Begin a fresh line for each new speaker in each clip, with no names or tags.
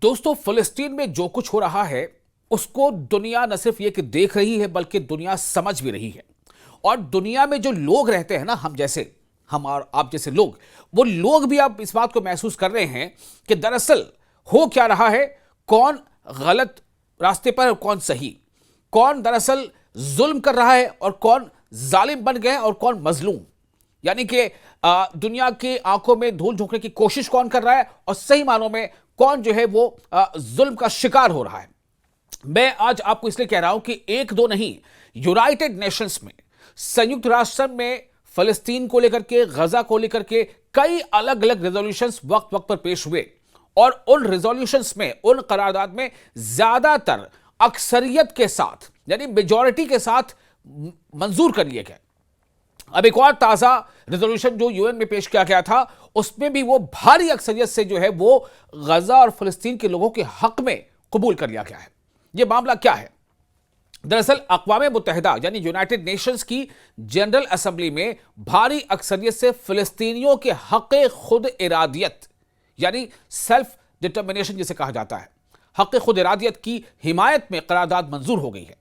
दोस्तों, फिलिस्तीन में जो कुछ हो रहा है उसको दुनिया न सिर्फ ये कि देख रही है बल्कि दुनिया समझ भी रही है। और दुनिया में जो लोग रहते हैं ना, हम और आप जैसे लोग, वो लोग भी अब इस बात को महसूस कर रहे हैं कि दरअसल हो क्या रहा है, कौन गलत रास्ते पर है, कौन सही, कौन दरअसल जुल्म कर रहा है और कौन जालिम बन गए और कौन मजलूम। यानी कि दुनिया की आंखों में धूल झोंकने की कोशिश कौन कर रहा है और सही मानों में कौन जो है वो जुल्म का शिकार हो रहा है। मैं आज आपको इसलिए कह रहा हूं कि एक दो नहीं, यूनाइटेड नेशंस में, संयुक्त राष्ट्र में फिलिस्तीन को लेकर के, गजा को लेकर के कई अलग अलग रेजोल्यूशंस वक्त वक्त पर पेश हुए और उन रेजोल्यूशंस में, उन करारदाद में ज्यादातर अक्सरियत के साथ, यानी मेजॉरिटी के साथ मंजूर कर लिए गए। अब एक और ताजा रेजोल्यूशन जो यूएन में पेश किया गया था, उसमें भी वो भारी अक्सरियत से जो है वो गजा और फिलिस्तीन के लोगों के हक में कबूल कर लिया गया है। ये मामला क्या है? दरअसल अक़वाम मुत्तहिदा यानी यूनाइटेड नेशंस की जनरल असेंबली में भारी अक्सरियत से फिलिस्तीनियों के हक खुद इरादियत यानी सेल्फ डिटर्मिनेशन जिसे कहा जाता है, हक खुद इरादियत की हिमायत में करारदाद मंजूर हो गई है।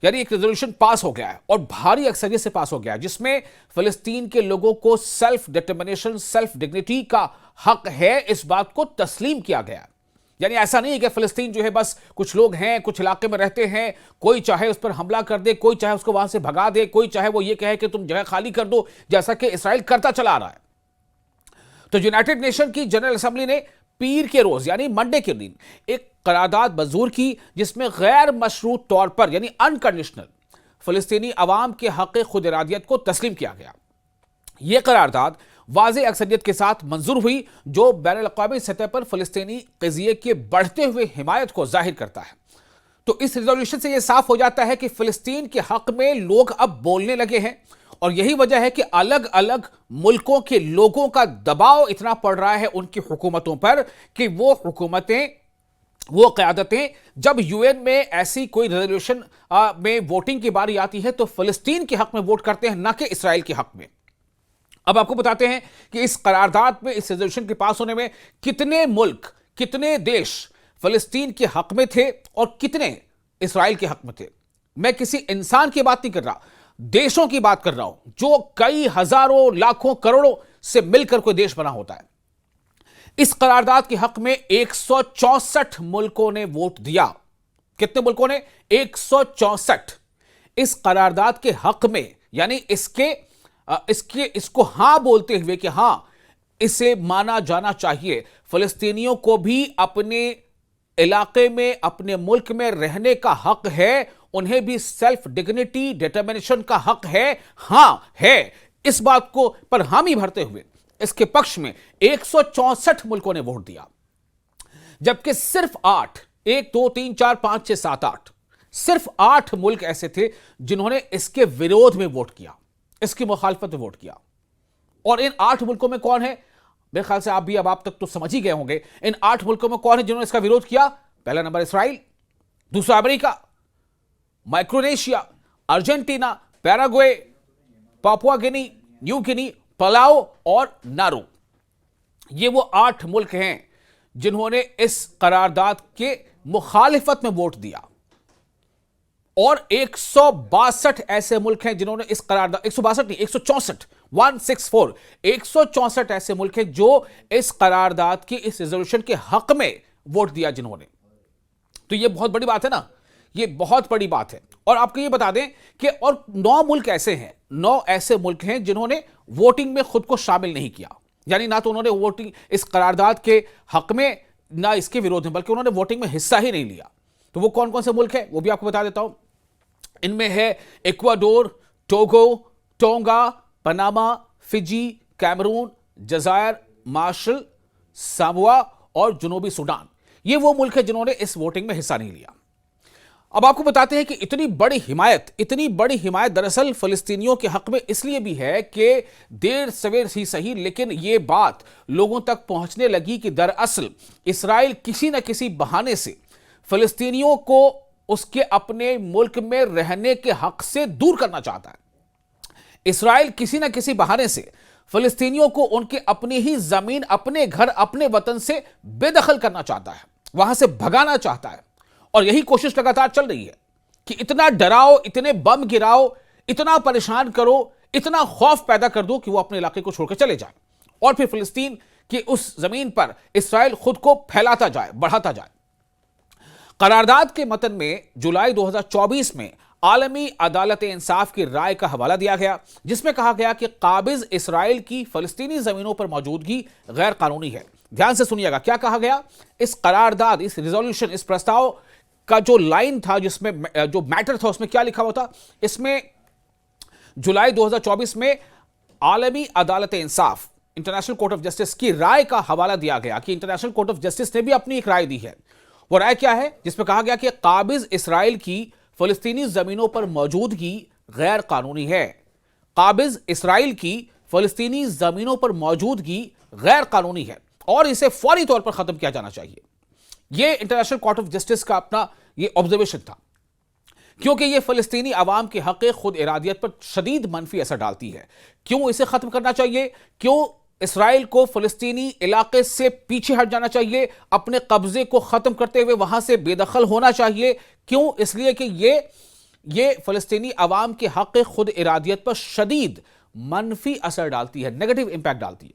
यानी एक रेजोल्यूशन पास हो गया है और भारी अक्सरियत से पास हो गया है, जिसमें फिलिस्तीन के लोगों को सेल्फ डिटर्मिनेशन, सेल्फ डिग्निटी का हक है, इस बात को तस्लीम किया गया है। यानी ऐसा नहीं है कि फिलिस्तीन जो है बस कुछ लोग हैं, कुछ इलाके में रहते हैं, कोई चाहे उस पर हमला कर दे, कोई चाहे उसको वहां से भगा दे, कोई चाहे वो ये कहे कि तुम जगह खाली कर दो, जैसा कि इसराइल करता चला आ रहा है। तो यूनाइटेड नेशन की जनरल असेंबली ने पीर के रोज यानी मंडे के दिन एक करारदाद मंजूर की, जिसमें गैर मशरूत तौर पर यानी अनकंडीशनल फिलिस्तीनी अवाम के हक खुद इरादियत को तस्लीम किया गया। यह करारदाद वाज़े अक्सरियत के साथ मंजूर हुई, जो बैनुल-अक़वामी सतह पर फिलिस्तीनी क़ज़िये के बढ़ते हुए हिमायत को जाहिर करता है। तो इस रिजोल्यूशन से यह साफ हो जाता है कि फिलिस्तीन के हक में लोग अब बोलने लगे हैं और यही वजह है कि अलग अलग मुल्कों के लोगों का दबाव इतना पड़ रहा है उनकी हुकूमतों पर कि वो हुकूमतें, वो क़यादतें जब यूएन में ऐसी कोई रेजोल्यूशन में वोटिंग की बारी आती है तो फिलिस्तीन के हक में वोट करते हैं, न कि इसराइल के हक में। अब आपको बताते हैं कि इस करारदाद में, इस रेजोल्यूशन के पास होने में कितने मुल्क, कितने देश फिलिस्तीन के हक में थे और कितने इसराइल के हक में थे। मैं किसी इंसान की बात नहीं कर रहा, देशों की बात कर रहा हूं, जो कई हजारों, लाखों, करोड़ों से मिलकर कोई देश बना होता है। इस करारदाद के हक में 164 मुल्कों ने वोट दिया। कितने मुल्कों ने? 164। इस करारदाद के हक में, यानी इसको हां बोलते हुए कि हां, इसे माना जाना चाहिए, फिलिस्तीनियों को भी अपने इलाके में, अपने मुल्क में रहने का हक है, उन्हें भी सेल्फ डिग्निटी, डिटर्मिनेशन का हक है। हां है, इस बात को पर हामी भरते हुए इसके पक्ष में 164 मुल्कों ने वोट दिया, जबकि सिर्फ 8, 1 2 3 4 5 6 7 8, सिर्फ 8 मुल्क ऐसे थे जिन्होंने इसके विरोध में वोट किया, इसकी मुखालफत में वोट किया। और इन 8 मुल्कों में कौन है? मेरे ख्याल से आप भी अब तक तो समझ ही गए होंगे इन 8 मुल्कों में कौन है जिन्होंने इसका विरोध किया। पहला नंबर इसराइल, दूसरा America, Micronesia, Argentina, Paraguay, Papua Guinea, New Guinea, Palau और नारू। ये वो 8 मुल्क हैं जिन्होंने इस करारदाद के मुखालिफत में वोट दिया। और 162 ऐसे मुल्क हैं जिन्होंने इस करारदाद, 162 नहीं, 164, 164, 164 ऐसे मुल्क हैं जो इस करारदाद की, इस रेजोल्यूशन के हक में वोट दिया जिन्होंने। तो ये बहुत बड़ी बात है ना, ये बहुत बड़ी बात है। और आपको ये बता दें कि और 9 मुल्क ऐसे हैं, 9 ऐसे मुल्क हैं जिन्होंने वोटिंग में खुद को शामिल नहीं किया। यानी ना तो उन्होंने वोटिंग इस करारदाद के हक में, ना इसके विरोध में, बल्कि उन्होंने वोटिंग में हिस्सा ही नहीं लिया। तो वो कौन कौन से मुल्क हैं वो भी आपको बता देता हूं। इनमें है Ecuador, Togo, Tonga, Panama, Fiji, Cameroon, जजायर, मार्शल, सामोआ और जुनूबी सूडान। ये वो मुल्क है जिन्होंने इस वोटिंग में हिस्सा नहीं लिया। अब आपको बताते हैं कि इतनी बड़ी हिमायत दरअसल फिलिस्तीनियों के हक में इसलिए भी है कि देर सवेर ही सही, लेकिन यह बात लोगों तक पहुंचने लगी कि दरअसल इसराइल किसी न किसी बहाने से फिलिस्तीनियों को उसके अपने मुल्क में रहने के हक से दूर करना चाहता है। इसराइल किसी न किसी बहाने से फिलिस्तीनियों को उनके अपनी ही जमीन, अपने घर, अपने वतन से बेदखल करना चाहता है। वहां से भगाना चाहता है। और यही कोशिश लगातार चल रही है कि इतना डराओ, इतने बम गिराओ, इतना परेशान करो, इतना खौफ पैदा कर दो कि वो अपने इलाके को छोड़कर चले जाए और फिर फिलिस्तीन की उस जमीन पर इसराइल खुद को फैलाता जाए, बढ़ाता जाए। करारदाद के मतन में जुलाई 2024 में आलमी अदालत इंसाफ की राय का हवाला दिया गया, जिसमें कहा गया कि काबिज इसराइल की फलस्तीनी जमीनों पर मौजूदगी गैर कानूनी है। ध्यान से सुनिएगा क्या कहा गया। इस करारदाद, इस रिजोल्यूशन, इस प्रस्ताव का जो लाइन था, जिसमें जो मैटर था, उसमें क्या लिखा हुआ था। इसमें जुलाई 2024 में आलमी अदालत इंसाफ, इंटरनेशनल कोर्ट ऑफ जस्टिस की राय का हवाला दिया गया कि इंटरनेशनल कोर्ट ऑफ जस्टिस ने भी अपनी एक राय दी है। वो राय क्या है, जिसमें कहा गया कि काबिज इसराइल की फलस्तीनी जमीनों पर मौजूदगी गैर कानूनी है। काबिज इसराइल की फलस्तीनी जमीनों पर मौजूदगी गैर कानूनी है और इसे फौरी तौर पर खत्म किया जाना चाहिए। यह इंटरनेशनल कोर्ट ऑफ जस्टिस का अपना यह ऑब्जर्वेशन था, क्योंकि यह फलस्तीनी अवाम के हक खुद इरादियत पर शदीद मनफी असर डालती है। क्यों इसे खत्म करना चाहिए? क्यों इसराइल को फलस्तीनी इलाके से पीछे हट जाना चाहिए, अपने कब्जे को खत्म करते हुए वहां से बेदखल होना चाहिए? क्यों? इसलिए कि ये फलस्तीनी अवाम के हक खुद इरादियत पर शदीद मनफी असर डालती है, नेगेटिव इंपैक्ट डालती है।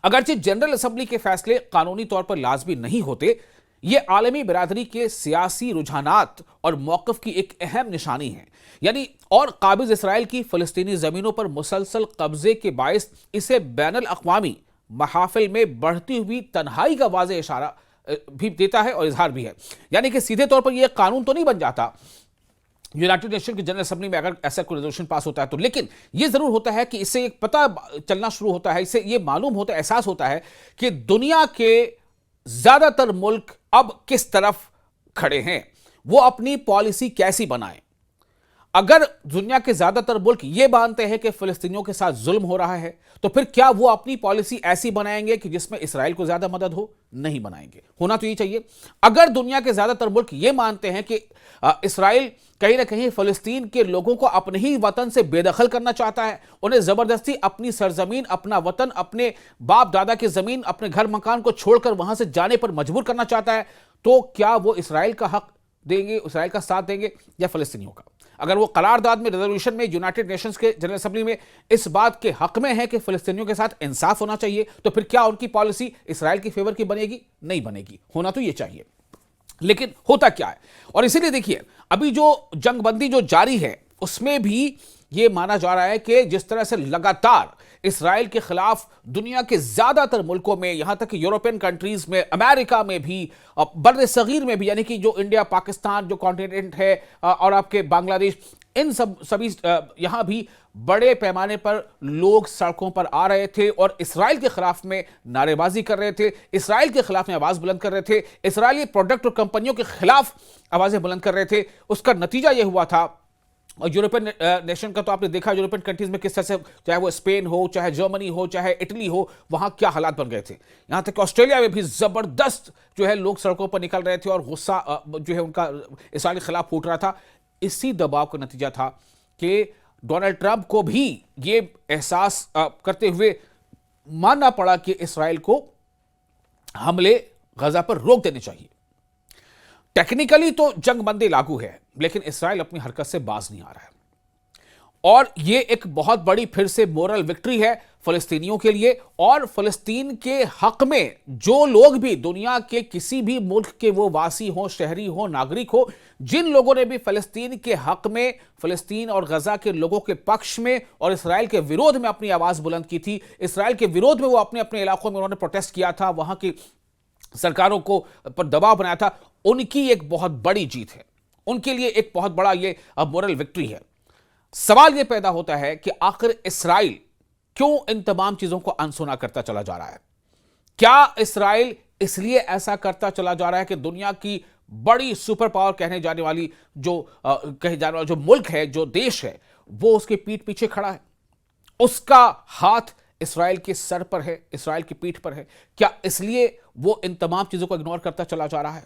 अगरचे जनरल असेंबली के फैसले कानूनी तौर पर लाजमी नहीं होते, यह आलमी बिरादरी के सियासी रुझानात और मौकफ की एक अहम निशानी है। यानी और काबिज इसराइल की फलस्तीनी जमीनों पर मुसलसल कब्जे के बायस इसे बैनुल अक़वामी महाफिल में बढ़ती हुई तन्हाई का वाज़ेह इशारा भी देता है और इजहार भी है। यानी कि सीधे तौर पर यह कानून तो नहीं बन जाता यूनाइटेड नेशन की जनरल असेंबली में अगर ऐसा कोई रेजोल्यूशन पास होता है तो, लेकिन यह जरूर होता है कि इससे एक पता चलना शुरू होता है, इससे यह मालूम होता है, एहसास होता है कि दुनिया के ज्यादातर मुल्क अब किस तरफ खड़े हैं, वो अपनी पॉलिसी कैसी बनाएं। अगर दुनिया के ज्यादातर मुल्क ये मानते हैं कि फिलिस्तीनियों के साथ जुल्म हो रहा है, तो फिर क्या वो अपनी पॉलिसी ऐसी बनाएंगे कि जिसमें इसराइल को ज्यादा मदद हो? नहीं बनाएंगे। होना तो ये चाहिए। अगर दुनिया के ज्यादातर मुल्क ये मानते हैं कि इसराइल कहीं ना कहीं फिलिस्तीन के लोगों को अपने ही वतन से बेदखल करना चाहता है, उन्हें जबरदस्ती अपनी सरजमीन, अपना वतन, अपने बाप दादा की जमीन, अपने घर मकान को छोड़कर वहां से जाने पर मजबूर करना चाहता है, तो क्या वो इसराइल का हक देंगे, इसराइल का साथ देंगे या फिलिस्तीनियों का? अगर वो करारदाद में, रेजोल्यूशन में, यूनाइटेड नेशंस के जनरल असेंबली में इस बात के हक में है कि फिलिस्तीनियों के साथ इंसाफ होना चाहिए, तो फिर क्या उनकी पॉलिसी इसराइल की फेवर की बनेगी? नहीं बनेगी। होना तो ये चाहिए, लेकिन होता क्या है? और इसीलिए देखिए, अभी जो जंगबंदी जो जारी है उसमें भी ये माना जा रहा है कि जिस तरह से लगातार इसराइल के खिलाफ दुनिया के ज्यादातर मुल्कों में, यहां तक कि यूरोपियन कंट्रीज में, अमेरिका में भी, बर्र सगीर में भी, यानी कि जो इंडिया, पाकिस्तान जो कॉन्टिनेंट है और आपके बांग्लादेश, इन सभी यहां भी बड़े पैमाने पर लोग सड़कों पर आ रहे थे और इसराइल के खिलाफ में नारेबाजी कर रहे थे, इसराइल के खिलाफ में आवाज बुलंद कर रहे थे, इसराइली प्रोडक्ट और कंपनियों के खिलाफ आवाजें बुलंद कर रहे थे। उसका नतीजा यह हुआ था, और यूरोपियन नेशन का तो आपने देखा, यूरोपियन कंट्रीज में किस तरह से, चाहे वो स्पेन हो, चाहे जर्मनी हो, चाहे इटली हो, वहां क्या हालात बन गए थे। यहां तक कि ऑस्ट्रेलिया में भी जबरदस्त जो है लोग सड़कों पर निकल रहे थे और गुस्सा जो है उनका इसराइल के खिलाफ फूट रहा था। इसी दबाव का नतीजा था कि डोनाल्ड ट्रंप को भी ये एहसास करते हुए मानना पड़ा कि इसराइल को हमले गजा पर रोक देने चाहिए। टेक्निकली तो जंगबंदी लागू है, लेकिन इसराइल अपनी हरकत से बाज नहीं आ रहा है और यह एक बहुत बड़ी फिर से मोरल विक्ट्री है फलस्तीनियों के लिए और फलस्तीन के हक में जो लोग भी दुनिया के किसी भी मुल्क के, वो वासी हो, शहरी हो, नागरिक हो, जिन लोगों ने भी फलस्तीन के हक में, फलस्तीन और गजा के लोगों के पक्ष में और इसराइल के विरोध में अपनी आवाज बुलंद की थी, इसराइल के विरोध में वो अपने अपने इलाकों में उन्होंने प्रोटेस्ट किया था, वहां की सरकारों को पर दबाव बनाया था, उनकी एक बहुत बड़ी जीत है, उनके लिए एक बहुत बड़ा ये मोरल विक्ट्री है। सवाल यह पैदा होता है कि आखिर इसराइल क्यों इन तमाम चीजों को अनसुना करता चला जा रहा है? क्या इसराइल इसलिए ऐसा करता चला जा रहा है कि दुनिया की बड़ी सुपर पावर कहने जाने वाली जो कहे जाने वाला जो मुल्क है, जो देश है, वो उसके पीठ पीछे खड़ा है, उसका हाथ इसराइल के सर पर है, इसराइल की पीठ पर है? क्या इसलिए वो इन तमाम चीजों को इग्नोर करता चला जा रहा है?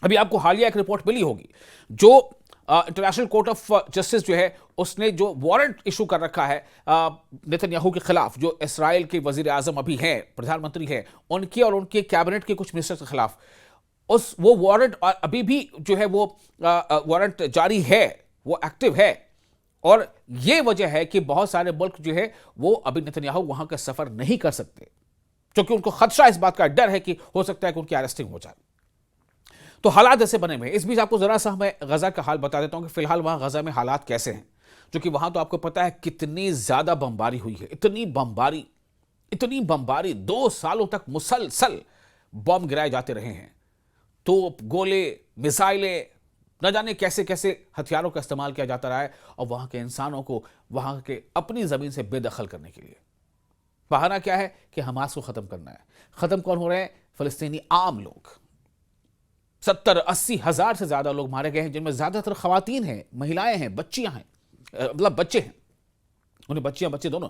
अभी आपको हालिया एक रिपोर्ट मिली होगी, जो इंटरनेशनल कोर्ट ऑफ जस्टिस जो है उसने जो वारंट इशू कर रखा है नेतन्याहू के खिलाफ, जो इसराइल के वजीर आजम अभी हैं, प्रधानमंत्री हैं, उनके और उनके कैबिनेट के कुछ मिनिस्टर्स के खिलाफ, वो वारंट अभी भी जो है वो वारंट जारी है, वो एक्टिव है। और ये वजह है कि बहुत सारे मुल्क जो है वो अभी नेतन्याहू वहां का सफर नहीं कर सकते, क्योंकि उनको खदशा, इस बात का डर है कि हो सकता है कि उनकी अरेस्टिंग हो जाए। तो हालात ऐसे बने हुए हैं। इस बीच आपको जरा सा मैं गजा का हाल बता देता हूं कि फिलहाल वहां गजा में हालात कैसे हैं, क्योंकि वहां तो आपको पता है कितनी ज्यादा बमबारी हुई है। इतनी बमबारी 2 सालों तक मुसलसल बम गिराए जाते रहे हैं। तोप, गोले, मिसाइलें, न जाने कैसे कैसे हथियारों का इस्तेमाल किया जाता रहा है, और वहां के इंसानों को वहां के अपनी जमीन से बेदखल करने के लिए। बहाना क्या है कि हमास को खत्म करना है। खत्म कौन हो रहे हैं? फलस्तीनी आम लोग। 70-80 हजार से ज्यादा लोग मारे गए हैं, जिनमें ज्यादातर खवातीन हैं, महिलाएं हैं, बच्चियां हैं, मतलब बच्चे हैं, उन्हें बच्चियां बच्चे दोनों।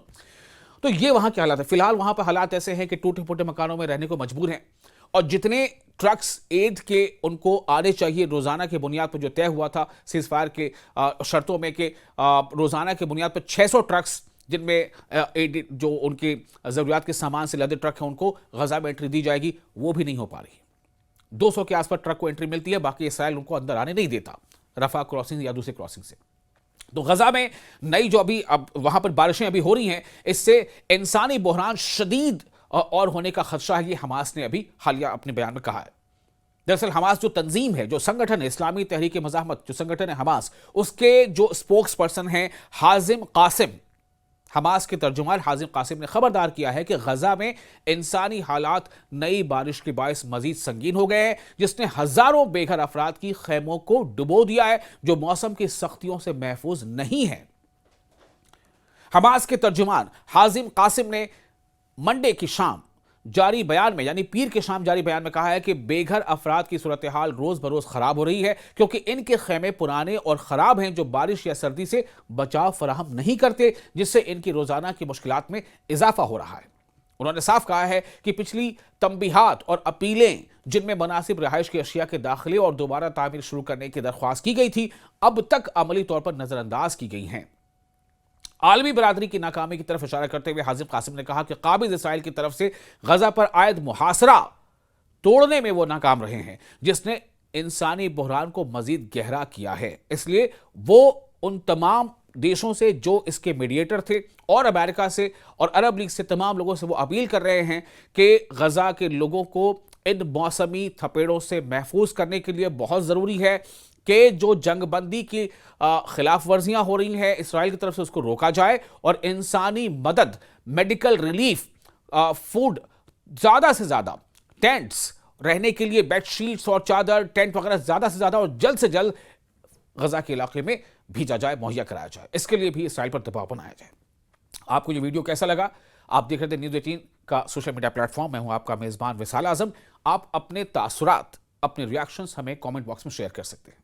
तो ये वहां के हालात है। फिलहाल वहां पर हालात ऐसे हैं कि टूटे फूटे मकानों में रहने को मजबूर हैं, और जितने ट्रक्स एड के उनको आने चाहिए रोजाना की बुनियाद पर, जो तय हुआ था सीज फायर के शर्तों में कि रोजाना की बुनियाद पर 600 ट्रक्स जिनमें एड जो उनके जरूरियात के सामान से लदे ट्रक हैं उनको गजा में एंट्री दी जाएगी, वो भी नहीं हो पा रही। 200 के आसपास ट्रक को एंट्री मिलती है, बाकी इसराइल उनको अंदर आने नहीं देता रफा क्रॉसिंग या दूसरे क्रॉसिंग से। तो गजा में नई जो अभी अब वहां पर बारिशें अभी हो रही हैं, इससे इंसानी बहरान शदीद और होने का खदशा है, ये हमास ने अभी हालिया अपने बयान में कहा है। दरअसल हमास जो तंजीम है, जो संगठन है, इस्लामी तहरीक मज़ाहमत जो संगठन है हमास, उसके जो स्पोक्स पर्सन हैं हाजिम कासिम, हमास के तर्जुमान हाजिम कासिम ने खबरदार किया है कि गजा में इंसानी हालात नई बारिश के बायस मजीद संगीन हो गए हैं, जिसने हजारों बेघर अफराद की खैमों को डुबो दिया है, जो मौसम की सख्तियों से महफूज नहीं है। हमास के तर्जुमान हाजिम कासिम ने मंडे की शाम जारी बयान में, यानी पीर के शाम जारी बयान में कहा है कि बेघर अफराद की सूरत हाल रोज बरोज खराब हो रही है, क्योंकि इनके खेमे पुराने और खराब हैं, जो बारिश या सर्दी से बचाव फराहम नहीं करते, जिससे इनकी रोजाना की मुश्किलात में इजाफा हो रहा है। उन्होंने साफ कहा है कि पिछली तंबीहात और अपीलें, जिनमें मुनासिब रिहाइश की अशिया के दाखिले और दोबारा तामीर शुरू करने की दरख्वास्त की गई थी, अब तक अमली तौर पर नजरअंदाज की गई हैं। आलमी बरादरी की नाकामी की तरफ इशारा करते हुए हाजिम कासिम ने कहा कि काबिज इसराइल की तरफ से गजा पर आयद मुहासरा तोड़ने में वो नाकाम रहे हैं, जिसने इंसानी बहरान को मजीद गहरा किया है। इसलिए वो उन तमाम देशों से जो इसके मीडिएटर थे, और अमेरिका से और अरब लीग से, तमाम लोगों से वो अपील कर रहे हैं कि गजा के लोगों को इन मौसमी थपेड़ों से महफूज करने के लिए बहुत ज़रूरी है कि जो जंगबंदी की खिलाफ वर्जियां हो रही हैं इसराइल की तरफ से, उसको रोका जाए, और इंसानी मदद, मेडिकल रिलीफ, फूड, ज़्यादा से ज़्यादा टेंट्स, रहने के लिए बेडशीट्स और चादर, टेंट वगैरह ज़्यादा से ज़्यादा और जल्द से जल्द गजा के इलाके में भेजा जाए, मुहैया कराया जाए। इसके लिए भी इसराइल पर दबाव बनाया जाए। आपको ये वीडियो कैसा लगा? आप देख रहे थे न्यूज़ 18 का सोशल मीडिया प्लेटफॉर्म। मैं हूं आपका मेज़बान विशाल आजम। आप अपने तासुरात, अपने रिएक्शंस हमें कमेंट बॉक्स में शेयर कर सकते हैं।